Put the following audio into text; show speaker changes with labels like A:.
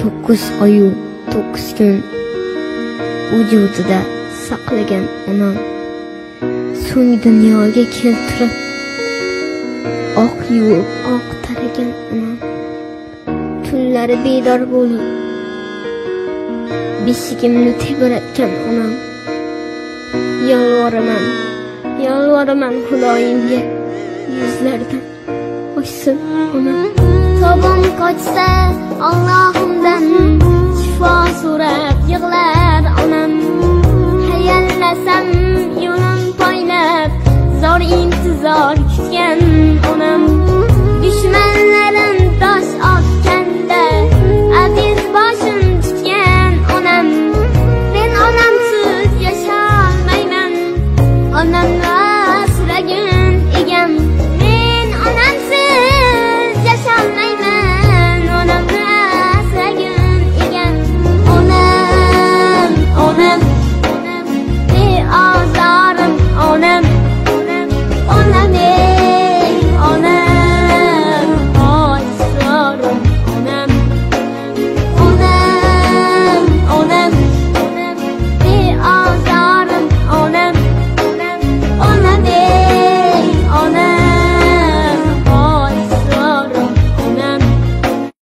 A: 9 oyu 9 kun vujudida saqlagan onam so'ng dunyoga keltirib oq yuvib oq taragan onam tunlari bedor bo'lib beshigimni tebratgan onam yolvoraman Xudoyimga yuzlaridan qochsin onam tobam qochsa Allohimdan shifo so'rab yig'lar onam hayallasam yo'lim poylab zor intizor kutgan onam